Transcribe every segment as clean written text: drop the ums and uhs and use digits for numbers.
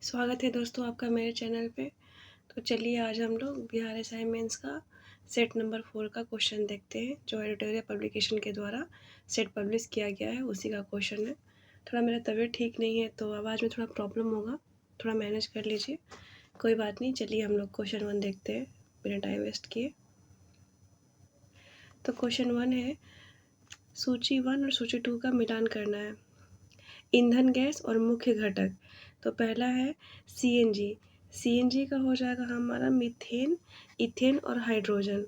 स्वागत है दोस्तों आपका मेरे चैनल पे। तो चलिए आज हम लोग बिहार एसआई मेंस का सेट नंबर 4 का क्वेश्चन देखते हैं, जो एडिटोरियल पब्लिकेशन के द्वारा सेट पब्लिश किया गया है, उसी का क्वेश्चन है। थोड़ा मेरा तबीयत ठीक नहीं है तो आवाज़ में थोड़ा प्रॉब्लम होगा, थोड़ा मैनेज कर लीजिए, कोई बात नहीं। चलिए हम लोग क्वेश्चन 1 देखते हैं बिना टाइम वेस्ट किए। तो क्वेश्चन 1 है, सूची 1 और सूची 2 का मिलान करना है। ईंधन गैस और मुख्य घटक। तो पहला है सीएनजी। सीएनजी का हो जाएगा हमारा मीथेन, इथेन और हाइड्रोजन।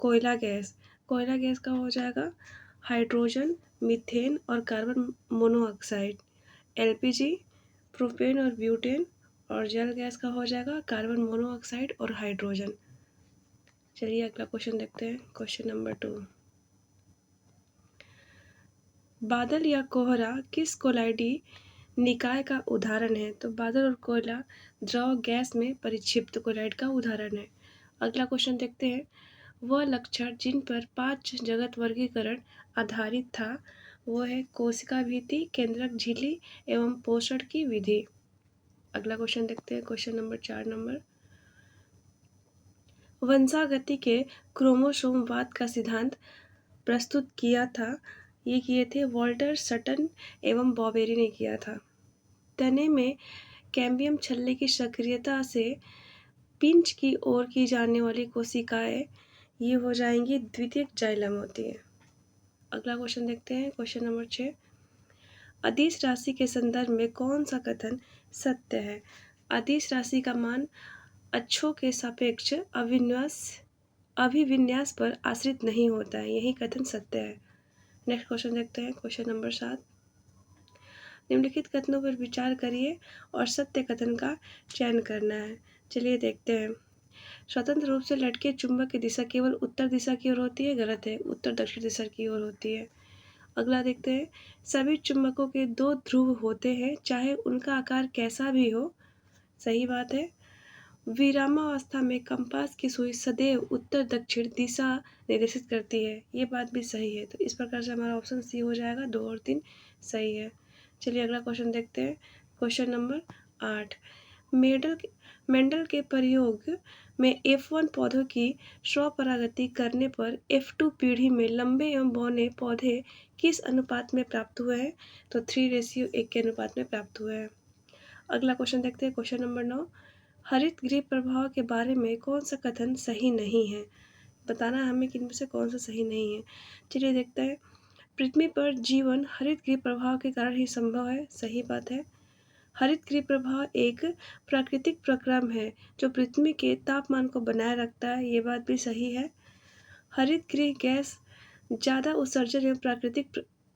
कोयला गैस। कोयला गैस का हो जाएगा हाइड्रोजन, मीथेन और कार्बन मोनोऑक्साइड। एलपीजी, प्रोपेन और ब्यूटेन। और जल गैस का हो जाएगा कार्बन मोनोऑक्साइड और हाइड्रोजन। चलिए अगला क्वेश्चन देखते हैं, क्वेश्चन नंबर 2। बादल या कोहरा किस कोलाइडी निकाय का उदाहरण है? तो बादल और कोयला द्रव गैस में परिक्षिप्त कोलाइड का उदाहरण है। अगला क्वेश्चन देखते हैं, वह लक्षण जिन पर 5 जगत वर्गीकरण आधारित था वो है कोशिका भित्ति, केंद्रक झिल्ली एवं पोषण की विधि। अगला क्वेश्चन देखते हैं, क्वेश्चन नंबर 4 वंशागति के क्रोमोसोमवाद का सिद्धांत प्रस्तुत किया था, ये किए थे वॉल्टर सटन एवं बॉबेरी ने किया था। तने में कैम्बियम छल्ले की सक्रियता से पिंच की ओर की जाने वाली कोशिकाएं ये हो जाएंगी द्वितीयक जाइलम होती है। अगला क्वेश्चन देखते हैं, क्वेश्चन नंबर 6। अदिश राशि के संदर्भ में कौन सा कथन सत्य है? अदिश राशि का मान अक्षों के सापेक्ष अभिविन्यास पर आश्रित नहीं होता है, यही कथन सत्य है। नेक्स्ट क्वेश्चन देखते हैं, क्वेश्चन नंबर 7। निम्नलिखित कथनों पर विचार करिए और सत्य कथन का चयन करना है। चलिए देखते हैं। स्वतंत्र रूप से लटके चुंबक की दिशा केवल उत्तर दिशा की ओर होती है, गलत है, उत्तर दक्षिण दिशा की ओर होती है। अगला देखते हैं, सभी चुंबकों के 2 ध्रुव होते हैं चाहे उनका आकार कैसा भी हो, सही बात है। विरामावस्था में कंपास की सुई सदैव उत्तर दक्षिण दिशा निर्देशित करती है, ये बात भी सही है। तो इस प्रकार से हमारा ऑप्शन सी हो जाएगा, 2 और 3 सही है। चलिए अगला क्वेश्चन देखते हैं, क्वेश्चन नंबर 8। मेंडल के प्रयोग में F1 पौधों की स्वपरागति करने पर F2 पीढ़ी में लंबे एवं बौने पौधे किस अनुपात में प्राप्त हुए हैं? तो 3:1 के अनुपात में प्राप्त हुए हैं। अगला क्वेश्चन देखते हैं, क्वेश्चन नंबर 9। हरित गृह प्रभाव के बारे में कौन सा कथन सही नहीं है? बताना हमें कि इनमें से कौन सा सही नहीं है। चलिए देखते हैं, पृथ्वी पर जीवन हरित गृह प्रभाव के कारण ही संभव है, सही बात है। हरित गृह प्रभाव एक प्राकृतिक प्रक्रम है जो पृथ्वी के तापमान को बनाए रखता है, ये बात भी सही है। हरित गृह गैस ज़्यादा उत्सर्जन एवं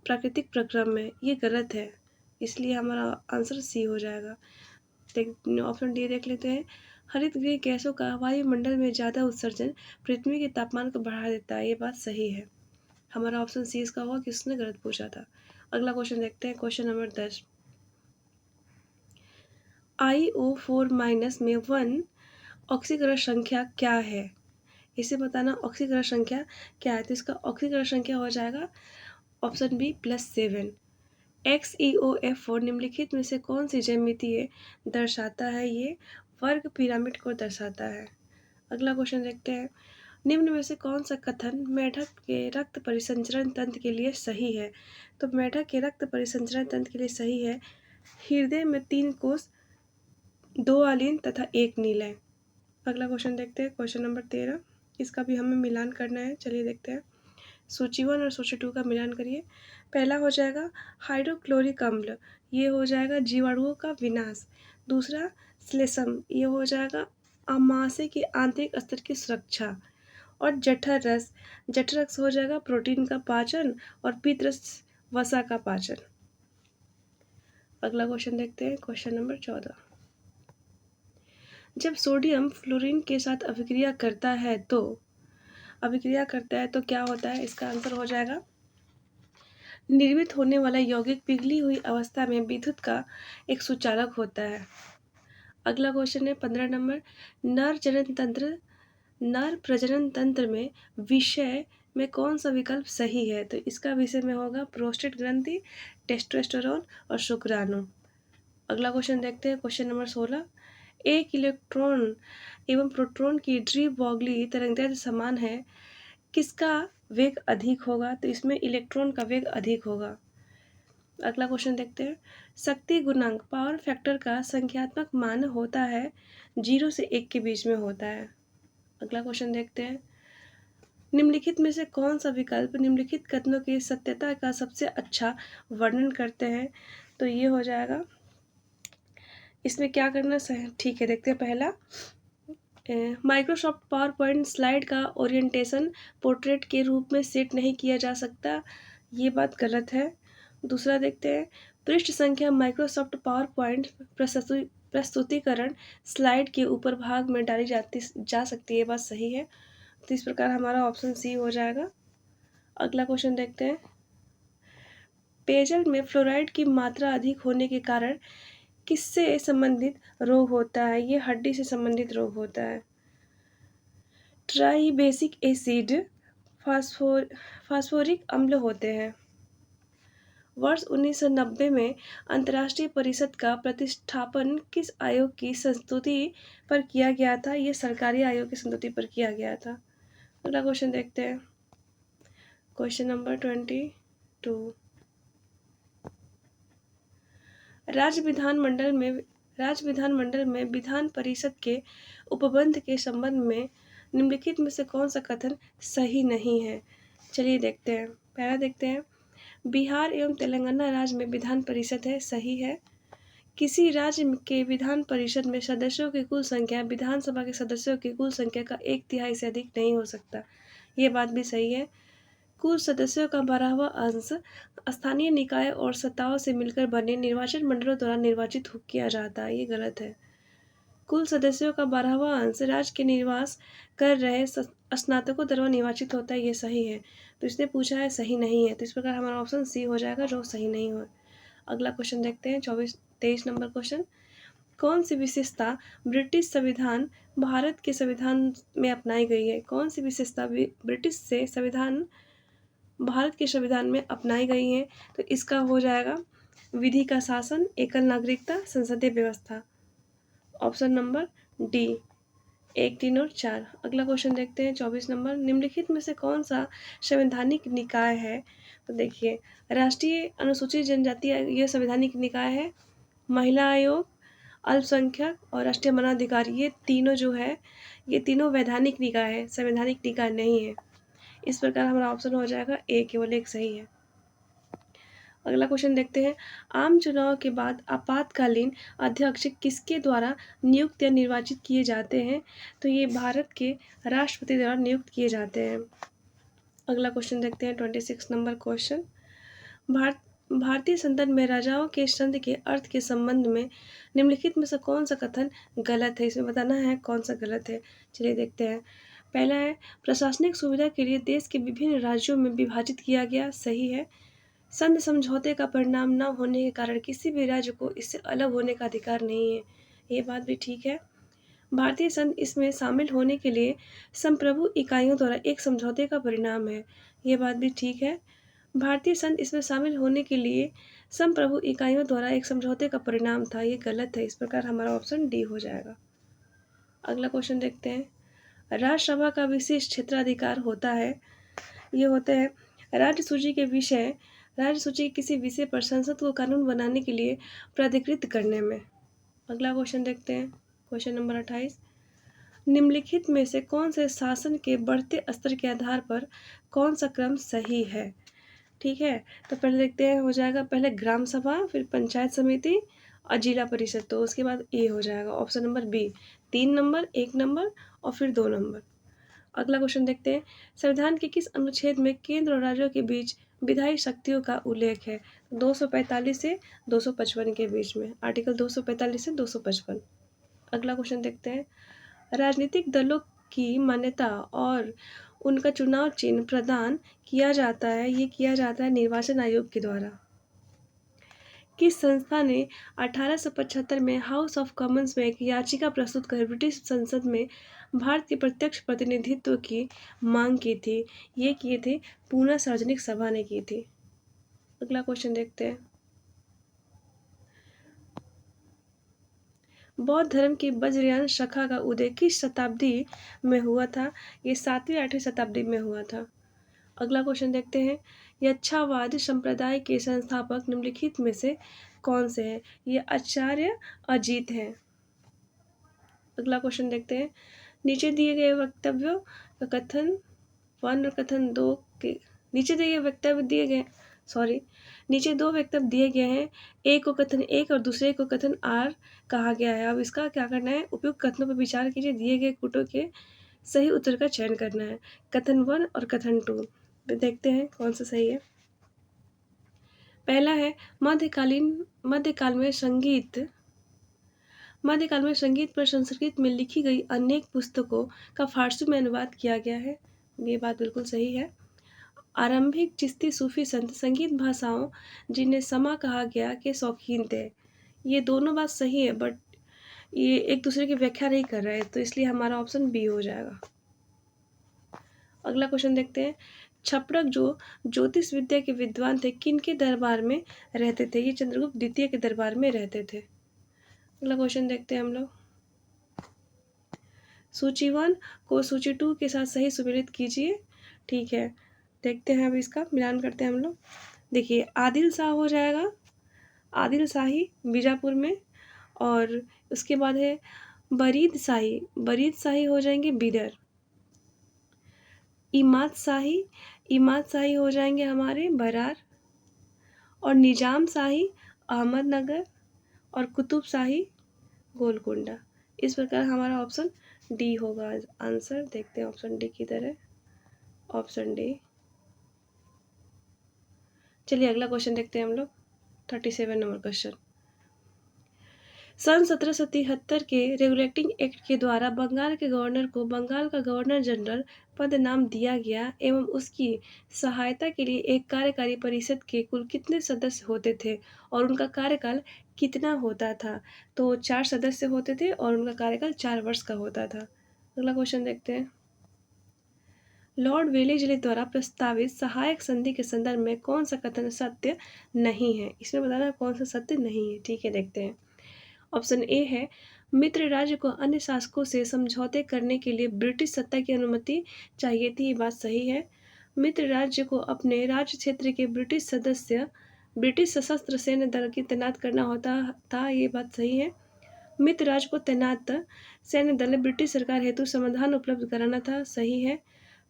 प्राकृतिक प्रक्रम है, ये गलत है, इसलिए हमारा आंसर सी हो जाएगा। ऑप्शन डी देख लेते हैं, हरित गृह गैसों का वायुमंडल में ज़्यादा उत्सर्जन पृथ्वी के तापमान को बढ़ा देता है, ये बात सही है। हमारा ऑप्शन सी इसका होगा कि उसने गलत पूछा था। अगला क्वेश्चन देखते हैं, क्वेश्चन नंबर 10। IO4 माइनस में 1 ऑक्सीकरण संख्या क्या है? इसे बताना ऑक्सीकरण संख्या क्या है। तो इसका ऑक्सीकरण संख्या हो जाएगा ऑप्शन बी +7। XeOF4 निम्नलिखित में से कौन सी ज्यामितीय दर्शाता है? ये वर्ग पिरामिड को दर्शाता है। अगला क्वेश्चन देखते हैं, निम्न में से कौन सा कथन मेढक के रक्त परिसंचरण तंत्र के लिए सही है? तो मेढक के रक्त परिसंचरण तंत्र के लिए सही है, हृदय में 3 कोष, 2 अलिंद तथा 1 नीलय। अगला क्वेश्चन देखते हैं, क्वेश्चन नंबर 13। इसका भी हमें मिलान करना है, चलिए देखते हैं। सूची 1 और सूची 2 का मिलान करिए। पहला हो जाएगा हाइड्रोक्लोरिक अम्ल, ये हो जाएगा जीवाणुओं का विनाश। दूसरा श्लेषम, ये हो जाएगा अमाशय की आंतरिक स्तर की सुरक्षा। और जठर रस, जठर रस हो जाएगा प्रोटीन का पाचन। और पित्त रस वसा का पाचन। अगला क्वेश्चन देखते हैं, क्वेश्चन नंबर 14। जब सोडियम फ्लोरीन के साथ अभिक्रिया करता है तो क्या होता है? इसका आंसर हो जाएगा, निर्मित होने वाला यौगिक पिघली हुई अवस्था में विद्युत का एक सुचालक होता है। अगला क्वेश्चन है 15 नंबर, नर प्रजनन तंत्र में विषय में कौन सा विकल्प सही है? तो इसका विषय में होगा प्रोस्टेट ग्रंथि, टेस्टोस्टेरोन और शुक्राणु। अगला क्वेश्चन देखते हैं, क्वेश्चन नंबर 16। एक इलेक्ट्रॉन एवं प्रोटॉन की ड्री ब्रोगली तरंगदैर्घ्य समान है, किसका वेग अधिक होगा? तो इसमें इलेक्ट्रॉन का वेग अधिक होगा। अगला क्वेश्चन देखते हैं, शक्ति गुणांक पावर फैक्टर का संख्यात्मक मान होता है 0 से 1 के बीच में होता है। अगला क्वेश्चन देखते हैं, निम्नलिखित में से कौन सा विकल्प निम्नलिखित कथनों की सत्यता का सबसे अच्छा वर्णन करते हैं? तो ये हो जाएगा, इसमें क्या करना सही, ठीक है, देखते हैं। पहला, माइक्रोसॉफ्ट पावर पॉइंट स्लाइड का ओरिएंटेशन पोर्ट्रेट के रूप में सेट नहीं किया जा सकता, ये बात गलत है। दूसरा देखते हैं, पृष्ठ संख्या माइक्रोसॉफ्ट पावर पॉइंट प्रस्तुतिकरण स्लाइड के ऊपर भाग में डाली जा सकती है, ये बात सही है। तो इस प्रकार हमारा ऑप्शन सी हो जाएगा। अगला क्वेश्चन देखते हैं, पेयजल में फ्लोराइड की मात्रा अधिक होने के कारण किससे संबंधित रोग होता है? ये हड्डी से संबंधित रोग होता है। ट्राइबेसिक एसिड फास्फोरिक अम्ल होते हैं। वर्ष 1990 में अंतर्राष्ट्रीय परिषद का प्रतिष्ठापन किस आयोग की संस्तुति पर किया गया था? ये सरकारी आयोग की संस्तुति पर किया गया था। अगला क्वेश्चन देखते हैं, क्वेश्चन नंबर 22। राज्य विधानमंडल में विधान परिषद के उपबंध के संबंध में निम्नलिखित में से कौन सा कथन सही नहीं है? चलिए देखते हैं। पहला देखते हैं, बिहार एवं तेलंगाना राज्य में विधान परिषद है, सही है। किसी राज्य के विधान परिषद में सदस्यों की कुल संख्या विधानसभा के सदस्यों की कुल संख्या का 1/3 से अधिक नहीं हो सकता, ये बात भी सही है। कुल सदस्यों का 12वां अंश स्थानीय निकाय और सत्ताओं से मिलकर बने निर्वाचन मंडलों द्वारा निर्वाचित किया जाता है, ये गलत है। कुल सदस्यों का 12वां अंश राज्य के निवास कर रहे स्नातकों द्वारा निर्वाचित होता है, ये सही है। तो इसने पूछा है, सही नहीं है, तो इस प्रकार हमारा ऑप्शन सी हो जाएगा, जो सही नहीं हो। अगला क्वेश्चन देखते हैं, 23 नंबर क्वेश्चन। कौन सी विशेषता ब्रिटिश संविधान भारत के संविधान में अपनाई गई है? कौन सी विशेषता ब्रिटिश से संविधान भारत के संविधान में अपनाई गई है? तो इसका हो जाएगा विधि का शासन, एकल नागरिकता, संसदीय व्यवस्था। ऑप्शन नंबर डी, 1, 3 और 4। अगला क्वेश्चन देखते हैं, 24 नंबर। निम्नलिखित में से कौन सा संवैधानिक निकाय है? तो देखिए, राष्ट्रीय अनुसूचित जनजाति ये संवैधानिक निकाय है। महिला आयोग, अल्पसंख्यक और राष्ट्रीय मानवाधिकार, ये तीनों जो है, ये तीनों वैधानिक निकाय है, संवैधानिक निकाय नहीं है। इस प्रकार हमारा ऑप्शन हो जाएगा ए, केवल एक सही है। अगला क्वेश्चन देखते हैं, आम चुनाव के बाद आपातकालीन अध्यक्ष किसके द्वारा नियुक्त या निर्वाचित किए जाते हैं? तो ये भारत के राष्ट्रपति द्वारा नियुक्त किए जाते हैं। अगला क्वेश्चन देखते हैं, 26 नंबर क्वेश्चन। भारतीय संदर्भ में राजाओं के संधि के अर्थ के संबंध में निम्नलिखित में से कौन सा कथन गलत है? इसमें बताना है कौन सा गलत है। चलिए देखते हैं। पहला है, प्रशासनिक सुविधा के लिए देश के विभिन्न राज्यों में विभाजित किया गया, सही है। संधि समझौते का परिणाम न होने के कारण किसी भी राज्य को इससे अलग होने का अधिकार नहीं है, ये बात भी ठीक है। भारतीय संघ इसमें शामिल होने के लिए संप्रभु इकाइयों द्वारा एक समझौते का परिणाम है, ये बात भी ठीक है। भारतीय संघ इसमें शामिल होने के लिए संप्रभु इकाइयों द्वारा एक समझौते का परिणाम था, ये गलत है। इस प्रकार हमारा ऑप्शन डी हो जाएगा। अगला क्वेश्चन देखते हैं, राज्यसभा का विशेष क्षेत्राधिकार होता है, ये होते हैं राज्य सूची के किसी विषय पर संसद को कानून बनाने के लिए प्राधिकृत करने में। अगला क्वेश्चन देखते हैं, क्वेश्चन नंबर 28। निम्नलिखित में से कौन से शासन के बढ़ते स्तर के आधार पर कौन सा क्रम सही है? ठीक है, तो पहले देखते हैं, हो जाएगा पहले ग्राम सभा, फिर पंचायत समिति और जिला परिषद, तो उसके बाद ए हो जाएगा option number B, 3 number, 1 number और फिर 2 नंबर। अगला क्वेश्चन देखते हैं, संविधान के किस अनुच्छेद में केंद्र और राज्यों के बीच विधायी शक्तियों का उल्लेख है? 245 से 255 के बीच में, आर्टिकल 245 से 255। अगला क्वेश्चन देखते हैं, राजनीतिक दलों की मान्यता और उनका चुनाव चिन्ह प्रदान किया जाता है, ये किया जाता है निर्वाचन आयोग के द्वारा। किस संस्था ने 1875 में हाउस ऑफ कॉमन्स में एक याचिका प्रस्तुत कर ब्रिटिश संसद में भारत के प्रत्यक्ष प्रतिनिधित्व की मांग की थी? ये किए थे पूना सार्वजनिक सभा ने की थी। अगला क्वेश्चन देखते हैं, बौद्ध धर्म की वज्रयान शाखा का उदय किस शताब्दी में हुआ था? ये 7वीं-8वीं शताब्दी में हुआ था। अगला क्वेश्चन देखते हैं, यक्षावाद संप्रदाय के संस्थापक निम्नलिखित में से कौन से हैं? ये आचार्य अजीत हैं। अगला क्वेश्चन देखते हैं, नीचे दिए गए वक्तव्यों का कथन 1 और कथन 2 के नीचे दिए वक्तव्य दिए गए नीचे 2 वक्तव्य दिए गए हैं। एक को कथन 1 और दूसरे को कथन आर कहा गया है। अब इसका क्या करना है? उपयुक्त कथनों पर विचार कीजिए, दिए गए कूटों के सही उत्तर का चयन करना है। कथन 1 और कथन 2 देखते हैं कौन सा सही है। पहला है, मध्यकाल में संगीत पर संस्कृत में लिखी गई अनेक पुस्तकों का फारसी में अनुवाद किया गया है। ये बात बिल्कुल सही है। आरंभिक चिश्ती सूफी संत संगीत भाषाओं जिन्हें समा कहा गया के शौकीन थे। ये दोनों बात सही है, बट ये एक दूसरे की व्याख्या नहीं कर रहे हैं, तो इसलिए हमारा ऑप्शन बी हो जाएगा। अगला क्वेश्चन देखते हैं, छपड़क जो ज्योतिष विद्या के विद्वान थे, किनके दरबार में रहते थे? ये चंद्रगुप्त द्वितीय के दरबार में रहते थे। अगला क्वेश्चन देखते हैं हम लोग, सूची 1 को सूची 2 के साथ सही सुमेलित कीजिए। ठीक है, देखते हैं अब इसका मिलान करते हैं हम लोग। देखिए, आदिल शाह हो जाएगा, आदिल शाही बीजापुर में, और उसके बाद है बरीद शाही हो जाएंगे बीदर। इमाद शाही हो जाएंगे हमारे बरार, और निजाम शाही अहमदनगर, और कुतुब शाही गोलकुंडा। इस प्रकार हमारा ऑप्शन डी होगा आंसर। देखते हैं ऑप्शन डी किधर है। Option D. चलिए अगला क्वेश्चन देखते हैं हम लोग, 37 नंबर क्वेश्चन। सन 1773 के रेगुलेटिंग एक्ट के द्वारा बंगाल के गवर्नर को बंगाल का गवर्नर जनरल पद नाम दिया गया एवं उसकी सहायता के लिए एक कार्यकारी परिषद के कुल कितने सदस्य होते थे और उनका कार्यकाल कितना होता था? तो 4 सदस्य होते थे और उनका कार्यकाल 4 वर्ष का होता था। अगला क्वेश्चन देखते हैं, लॉर्ड वेलेस्ली द्वारा प्रस्तावित सहायक संधि के संदर्भ में कौन सा कथन सत्य नहीं है? इसमें बताना कौन सा सत्य नहीं है। ठीक है, देखते हैं। ऑप्शन ए है, मित्र राज्य को अन्य शासकों से समझौते करने के लिए ब्रिटिश सत्ता की अनुमति चाहिए थी। ये बात सही है। मित्र राज्य को अपने राज्य क्षेत्र के ब्रिटिश सशस्त्र सैन्य दल की तैनात करना होता था। ये बात सही है। मित्र राज्य को तैनात सैन्य दल ब्रिटिश सरकार हेतु समाधान उपलब्ध कराना था। सही है।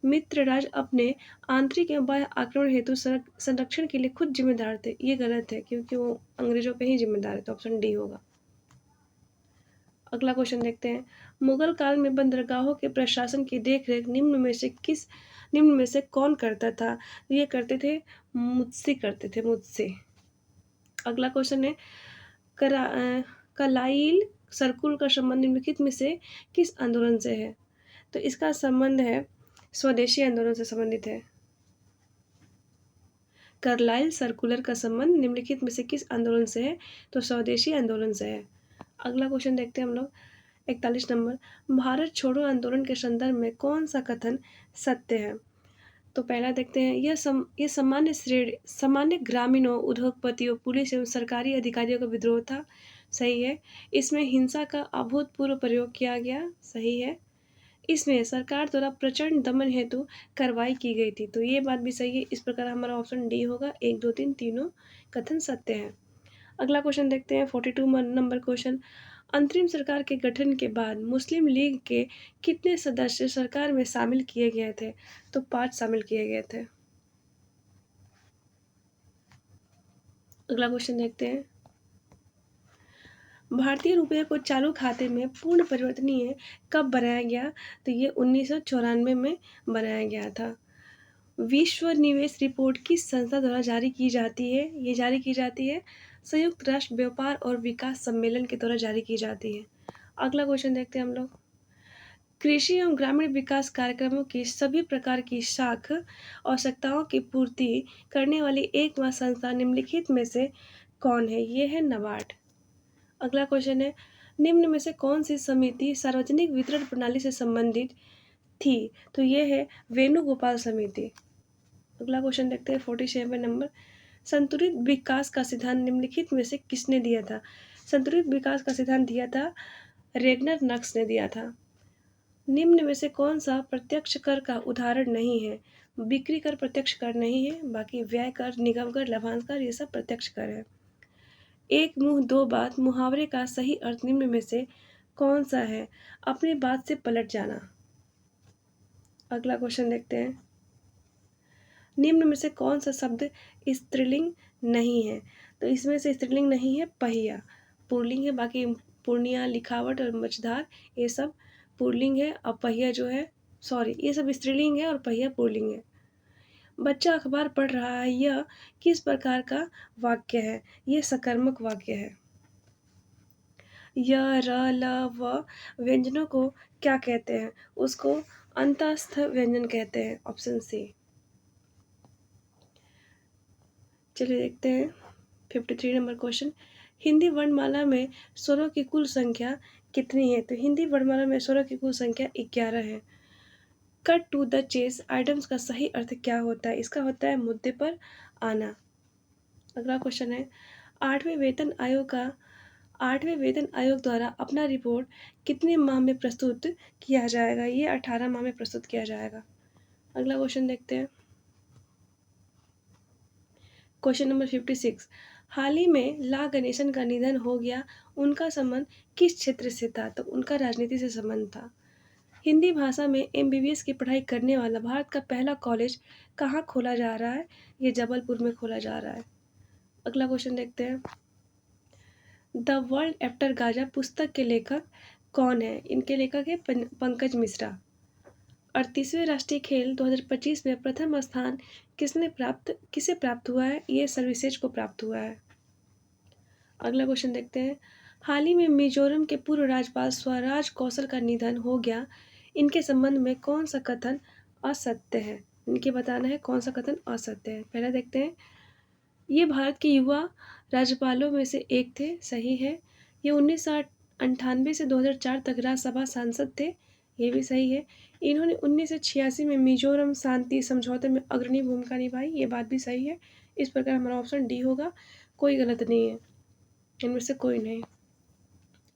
मित्र राज्य अपने आंतरिक एवं बाह्य आक्रमण हेतु संरक्षण के लिए खुद जिम्मेदार थे। ये गलत है, क्योंकि वो अंग्रेजों पे ही जिम्मेदार है, तो ऑप्शन डी होगा। अगला क्वेश्चन देखते हैं, मुगल काल में बंदरगाहों के प्रशासन की देखरेख निम्न में से कौन करता था? ये करते थे मुझसे। अगला क्वेश्चन है, कलाइल सर्कुल का संबंध निम्नलिखित में से किस आंदोलन से है? तो इसका संबंध है स्वदेशी आंदोलन से संबंधित है। कार्लाइल सर्कुलर का संबंध निम्नलिखित में से किस आंदोलन से है? तो स्वदेशी आंदोलन से है। अगला क्वेश्चन देखते हैं हम लोग, 41 नंबर, भारत छोड़ो आंदोलन के संदर्भ में कौन सा कथन सत्य है? तो पहला देखते हैं, यह सामान्य ग्रामीणों, उद्योगपतियों, पुलिस एवं सरकारी अधिकारियों का विद्रोह था। सही है। इसमें हिंसा का अभूतपूर्व प्रयोग किया गया। सही है। इसमें सरकार द्वारा प्रचंड दमन हेतु कार्रवाई की गई थी। तो ये बात भी सही है। इस प्रकार हमारा ऑप्शन डी होगा। 1, 2, 3 तीनों कथन सत्य है। अगला क्वेश्चन देखते हैं, 42 नंबर क्वेश्चन, अंतरिम सरकार के गठन के बाद मुस्लिम लीग के कितने सदस्य सरकार में शामिल किए गए थे? तो 5 शामिल किए गए थे। अगला क्वेश्चन देखते हैं, भारतीय रुपये को चालू खाते में पूर्ण परिवर्तनीय कब बनाया गया? तो ये 1994 में बनाया गया था। विश्व निवेश रिपोर्ट किस संस्था द्वारा जारी की जाती है? ये जारी की जाती है संयुक्त राष्ट्र व्यापार और विकास सम्मेलन के द्वारा जारी की जाती है। अगला क्वेश्चन देखते हैं हम लोग, कृषि एवं ग्रामीण विकास कार्यक्रमों की सभी प्रकार की साख आवश्यकताओं की पूर्ति करने वाली एकमात्र संस्था निम्नलिखित में से कौन है? ये है नाबार्ड। अगला क्वेश्चन है, निम्न में से कौन सी समिति सार्वजनिक वितरण प्रणाली से संबंधित थी? तो ये है वेणुगोपाल समिति। अगला क्वेश्चन देखते हैं, 47 नंबर, संतुलित विकास का सिद्धांत निम्नलिखित में से किसने दिया था? संतुलित विकास का सिद्धांत दिया था रेगनर नक्स ने दिया था। निम्न में से कौन सा प्रत्यक्ष कर का उदाहरण नहीं है? बिक्री कर प्रत्यक्ष कर नहीं है, बाकी व्यय कर, निगम कर, लाभांश कर ये सब प्रत्यक्ष कर है। एक मुंह दो बात मुहावरे का सही अर्थ निम्न में से कौन सा है? अपनी बात से पलट जाना। अगला क्वेश्चन देखते हैं। निम्न में से कौन सा शब्द स्त्रीलिंग नहीं है? तो इसमें से स्त्रीलिंग नहीं है पहिया, पुल्लिंग है। बाकी पूर्णिया, लिखावट और मझधार ये सब पुल्लिंग है, और पहिया जो है ये सब स्त्रीलिंग है और पहिया पुल्लिंग है। बच्चा अखबार पढ़ रहा है, यह किस प्रकार का वाक्य है? यह सकर्मक वाक्य है। य, र, ल, व व्यंजनों को क्या कहते हैं? उसको अंतस्थ व्यंजन कहते हैं। Option C. चलिए देखते हैं 53 नंबर क्वेश्चन। हिंदी वर्णमाला में स्वरों की कुल संख्या कितनी है? तो हिंदी वर्णमाला में स्वरों की कुल संख्या 11 है। Cut to the chase items का सही अर्थ क्या होता है? इसका होता है मुद्दे पर आना। अगला क्वेश्चन है, आठवें वेतन आयोग द्वारा अपना रिपोर्ट कितने माह में प्रस्तुत किया जाएगा? ये 18 माह में प्रस्तुत किया जाएगा। अगला क्वेश्चन देखते हैं। Question number 56। हाल ही में ला गणेशन का निधन हो गया, उनका संबंध किस क्षेत्र से था? तो उनका राजनीति से संबंध था। हिंदी भाषा में एमबीबीएस की पढ़ाई करने वाला भारत का पहला कॉलेज कहाँ खोला जा रहा है? ये जबलपुर में खोला जा रहा है। अगला क्वेश्चन देखते हैं। द वर्ल्ड आफ्टर गाजा पुस्तक के लेखक कौन है? इनके लेखक है पंकज मिश्रा। 38वें राष्ट्रीय खेल 2025 में प्रथम स्थान किसे प्राप्त हुआ है? ये सर्विसेज को प्राप्त हुआ है। अगला क्वेश्चन देखते हैं। हाल ही में मिजोरम के पूर्व राज्यपाल स्वराज कौशल का निधन हो गया, इनके संबंध में कौन सा कथन असत्य है? इनके बताना है कौन सा कथन असत्य है। पहला देखते हैं। ये भारत के युवा राज्यपालों में से एक थे, सही है। ये 1998 से 2004 तक राज्यसभा सांसद थे, ये भी सही है। इन्होंने 1986 में मिजोरम शांति समझौते में अग्रणी भूमिका निभाई, ये बात भी सही है। इस प्रकार हमारा ऑप्शन डी होगा, कोई गलत नहीं है, इनमें से कोई नहीं।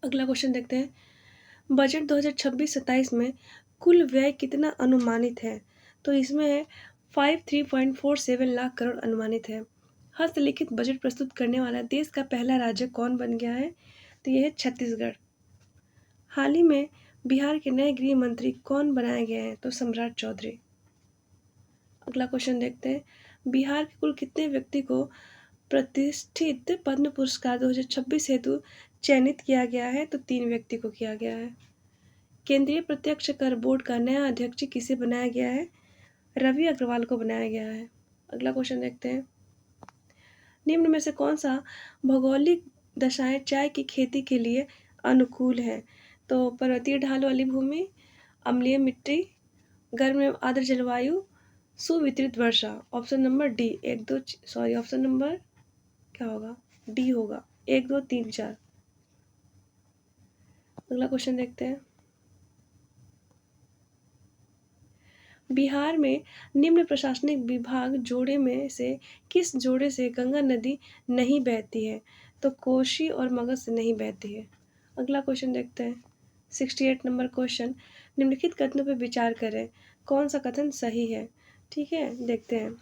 अगला क्वेश्चन देखते हैं। बजट 2026-27 में कुल व्यय कितना अनुमानित है? तो इसमें है 53.47 लाख करोड़ अनुमानित है। हस्तलिखित बजट प्रस्तुत करने वाला देश का पहला राज्य कौन बन गया है? तो यह है छत्तीसगढ़। हाल ही में बिहार के नए गृह मंत्री कौन बनाए गए हैं? तो सम्राट चौधरी। अगला क्वेश्चन देखते हैं। बिहार के कुल कितने व्यक्ति को प्रतिष्ठित पद्म पुरस्कार 2026 हेतु चयनित किया गया है? तो 3 व्यक्ति को किया गया है। केंद्रीय प्रत्यक्ष कर बोर्ड का नया अध्यक्ष किसे बनाया गया है? रवि अग्रवाल को बनाया गया है। अगला क्वेश्चन देखते हैं। निम्न में से कौन सा भौगोलिक दशाएं चाय की खेती के लिए अनुकूल है? तो पर्वतीय ढाल वाली भूमि, अम्लीय मिट्टी, गर्म एवं आर्द्र जलवायु, सुवितरित वर्षा। Option number D, option number क्या होगा? डी होगा, 1 2 3 4। अगला क्वेश्चन देखते हैं। बिहार में निम्न प्रशासनिक विभाग जोड़े में से किस जोड़े से गंगा नदी नहीं बहती है? तो कोसी और मगध से नहीं बहती है। अगला क्वेश्चन देखते हैं। 68 नंबर क्वेश्चन। निम्नलिखित कथनों पर विचार करें, कौन सा कथन सही है? ठीक है, देखते हैं।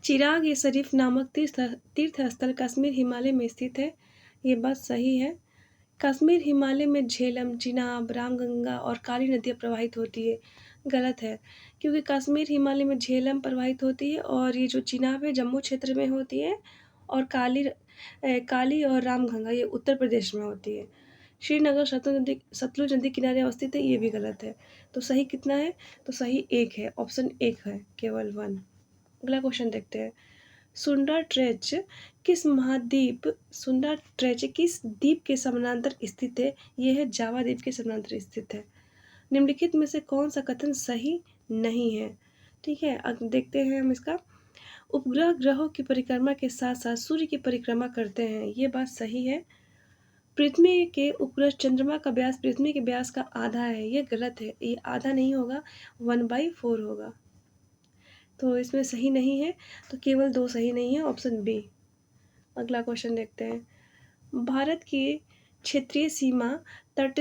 चिराग ए शरीफ नामक तीर्थ स्थल कश्मीर हिमालय में स्थित है, ये बात सही है। कश्मीर हिमालय में झेलम, चिनाब, रामगंगा और काली नदियाँ प्रवाहित होती है, गलत है। क्योंकि कश्मीर हिमालय में झेलम प्रवाहित होती है और ये जो चिनाब है जम्मू क्षेत्र में होती है, और काली और रामगंगा ये उत्तर प्रदेश में होती है। श्रीनगर सतलुज नदी किनारे अवस्थित है, ये भी गलत है। तो सही कितना है? तो सही 1 है, ऑप्शन 1 है, केवल 1। अगला क्वेश्चन देखते हैं। सुंदर ट्रेच किस द्वीप के समानांतर स्थित है? यह है जावा द्वीप के समानांतर स्थित है। निम्नलिखित में से कौन सा कथन सही नहीं है? ठीक है, अब देखते हैं हम इसका। उपग्रह ग्रहों की परिक्रमा के साथ साथ सूर्य की परिक्रमा करते हैं, ये बात सही है। पृथ्वी के उपग्रह चंद्रमा का व्यास पृथ्वी के व्यास का आधा है, ये गलत है। ये आधा नहीं होगा, 1/4 होगा। तो इसमें सही नहीं है, तो केवल 2 सही नहीं है, ऑप्शन बी। अगला क्वेश्चन देखते हैं। भारत की क्षेत्रीय सीमा तट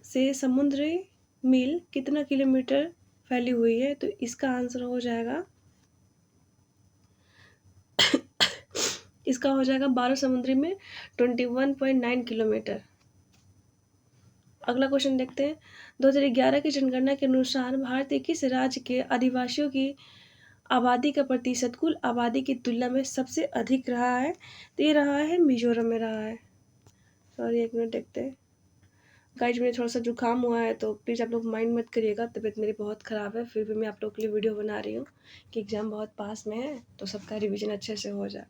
से समुद्री मील कितना किलोमीटर फैली हुई है? तो इसका आंसर हो जाएगा 12 समुद्री में 21.9 किलोमीटर। अगला क्वेश्चन देखते हैं। 2011 की जनगणना के अनुसार भारत के किस राज्य के आदिवासियों की आबादी का प्रतिशत कुल आबादी की तुलना में सबसे अधिक रहा है? तो ये रहा है मिजोरम में रहा है। सॉरी, एक मिनट देखते हैं। गाइज, मुझे थोड़ा सा जुकाम हुआ है तो प्लीज़ आप लोग माइंड मत करिएगा, तबीयत मेरी बहुत ख़राब है, फिर भी मैं आप लोग के लिए वीडियो बना रही हूँ कि एग्ज़ाम बहुत पास में है तो सबका रिवीजन अच्छे से हो जाए।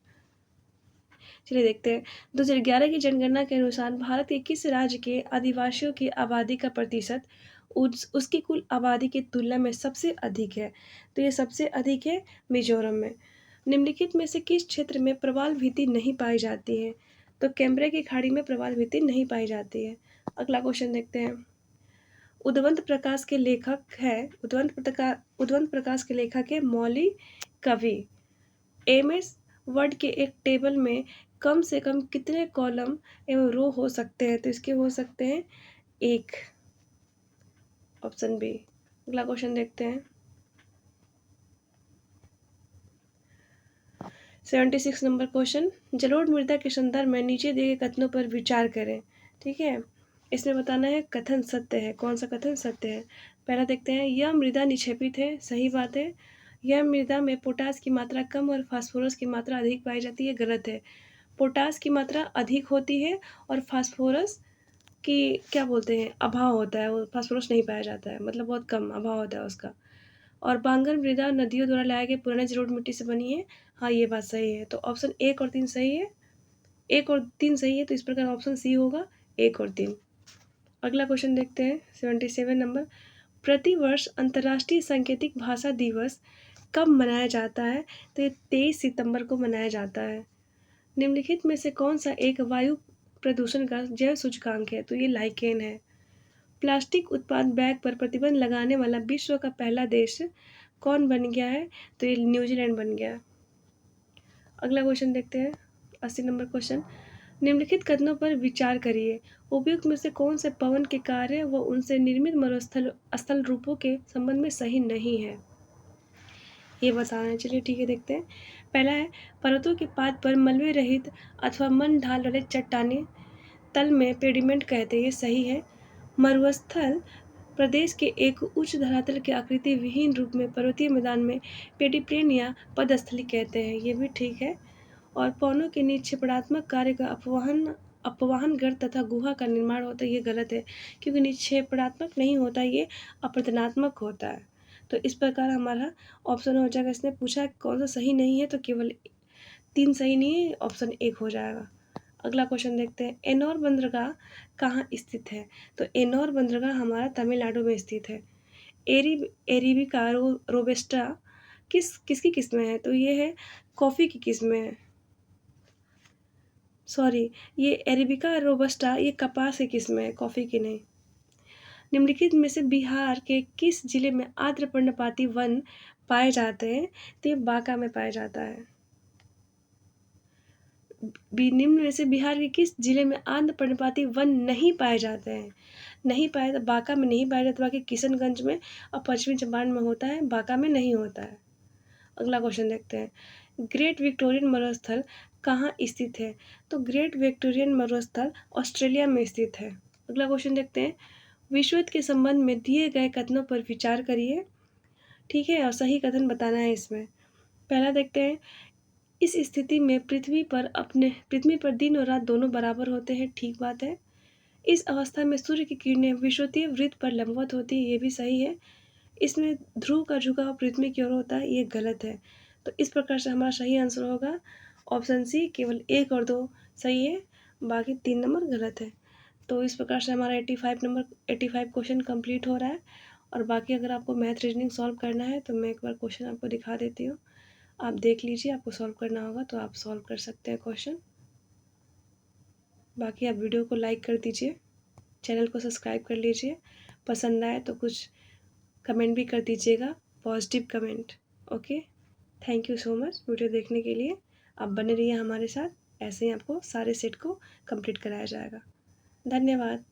चलिए देखते हैं। 2011 की जनगणना के अनुसार भारत के किस राज्य के आदिवासियों की आबादी का प्रतिशत उसकी कुल आबादी की तुलना में सबसे अधिक है? तो ये सबसे अधिक है मिजोरम में। निम्नलिखित में से किस क्षेत्र में प्रवाल भित्ति नहीं पाई जाती है? तो कैम्ब्रे की खाड़ी में प्रवाल भित्ति नहीं पाई जाती है। अगला क्वेश्चन देखते हैं। उद्वंत प्रकाश के लेखक है मौली कवि। एमएस वर्ड के एक टेबल में कम से कम कितने कॉलम एवं रो हो सकते हैं? तो इसके हो सकते हैं 1, ऑप्शन बी। अगला क्वेश्चन देखते हैं। 76 नंबर क्वेश्चन। जलोढ़ मृदा के संदर्भ में नीचे दिए गए कथनों पर विचार करें। ठीक है, इसमें बताना है कथन सत्य है, कौन सा कथन सत्य है। पहला देखते हैं, यह मृदा निक्षेपित है, सही बात है। यह मृदा में पोटास की मात्रा कम और फास्फोरस की मात्रा अधिक पाई जाती है, गलत है। पोटास की मात्रा अधिक होती है और फास्फोरस की क्या बोलते हैं अभाव होता है, वो फास्फोरस नहीं पाया जाता है, मतलब बहुत कम अभाव होता है उसका। और बांगर मृदा नदियों द्वारा लाए गए पुराने जलोढ़ मिट्टी से बनी है। हाँ, ये बात सही है। तो ऑप्शन 1 और 3 सही है। 1 और 3 सही है, तो इस प्रकार ऑप्शन सी होगा 1 और 3। अगला क्वेश्चन देखते हैं। 77 नंबर। प्रतिवर्ष अंतर्राष्ट्रीय सांकेतिक भाषा दिवस कब मनाया जाता है? तो ये 23 सितंबर को मनाया जाता है। निम्नलिखित में से कौन सा एक वायु प्रदूषण का जैव सूचकांक है? तो ये लाइकेन है। प्लास्टिक उत्पाद बैग पर प्रतिबंध लगाने वाला विश्व का पहला देश कौन बन गया है? तो ये न्यूजीलैंड बन गया। अगला क्वेश्चन देखते हैं। 80 नंबर क्वेश्चन। निम्नलिखित कथनों पर विचार करिए। उपयुक्त में से कौन से पवन के कार्य व उनसे निर्मित मरुस्थल स्थल रूपों के संबंध में सही नहीं है? ये बताना है। चलिए ठीक है, देखते हैं। पहला है, पर्वतों के पाद पर मलबे रहित अथवा मन ढाल वाले चट्टाने तल में पेडिमेंट कहते हैं, ये सही है। मरुस्थल प्रदेश के एक उच्च धरातल के आकृति विहीन रूप में पर्वतीय मैदान में पेडिप्लेन या पदस्थली कहते हैं, ये भी ठीक है। और पवनों के निक्षेपणात्मक कार्य का अपवाहन गर्त तथा गुहा का निर्माण होता है, ये गलत है, क्योंकि निक्षेपणात्मक नहीं होता, ये अपतनात्मक होता है। तो इस प्रकार हमारा ऑप्शन हो जाएगा। इसने पूछा कौन सा सही नहीं है, तो केवल 3 सही नहीं है, ऑप्शन 1 हो जाएगा। अगला क्वेश्चन देखते हैं। एनोर बंदरगाह कहाँ स्थित है? तो एनोर बंदरगाह हमारा तमिलनाडु में स्थित है। एरेबिका रोबस्टा किसकी किस्में है? तो ये है कॉफ़ी की किस्में है। सॉरी, ये एरेबिका रोबस्टा ये कपास की किस्में है, कॉफ़ी की नहीं। निम्नलिखित में से बिहार के किस जिले में आर्द्र पर्णपाती वन पाए जाते हैं? तो ये बांका में पाया जाता है। निम्न में से बिहार के किस जिले में आर्द्र पर्णपाती वन नहीं पाए जाते हैं? नहीं पाए तो बांका में नहीं पाया जाता, बाकी किशनगंज में और पश्चिमी चंपारण में होता है, बांका में नहीं होता है। अगला क्वेश्चन देखते हैं। ग्रेट विक्टोरियन मरुस्थल कहाँ स्थित है? तो ग्रेट विक्टोरियन मरुस्थल ऑस्ट्रेलिया में स्थित है। अगला क्वेश्चन देखते हैं। विश्व युद्ध के संबंध में दिए गए कथनों पर विचार करिए। ठीक है, और सही कथन बताना है इसमें। पहला देखते हैं। इस स्थिति में पृथ्वी पर दिन और रात दोनों बराबर होते हैं, ठीक बात है। इस अवस्था में सूर्य की किरणें विषुवतीय वृत्त पर लंबवत होती है, ये भी सही है। इसमें ध्रुव का झुकाव पृथ्वी की ओर होता है, ये गलत है। तो इस प्रकार से हमारा सही आंसर होगा ऑप्शन सी, केवल 1 और 2 सही है, बाकी 3 नंबर गलत है। तो इस प्रकार से हमारा 85 क्वेश्चन कंप्लीट हो रहा है। और बाकी अगर आपको मैथ रीजनिंग सॉल्व करना है तो मैं एक बार क्वेश्चन आपको दिखा देती हूँ, आप देख लीजिए। आपको सॉल्व करना होगा तो आप सॉल्व कर सकते हैं क्वेश्चन। बाकी आप वीडियो को लाइक कर दीजिए, चैनल को सब्सक्राइब कर लीजिए। पसंद आए तो कुछ कमेंट भी कर दीजिएगा, positive comment. Okay, thank you so much video देखने के लिए। आप बने रहिए हमारे साथ। ऐसे ही आपको सारे सेट को कंप्लीट कराया जाएगा। धन्यवाद।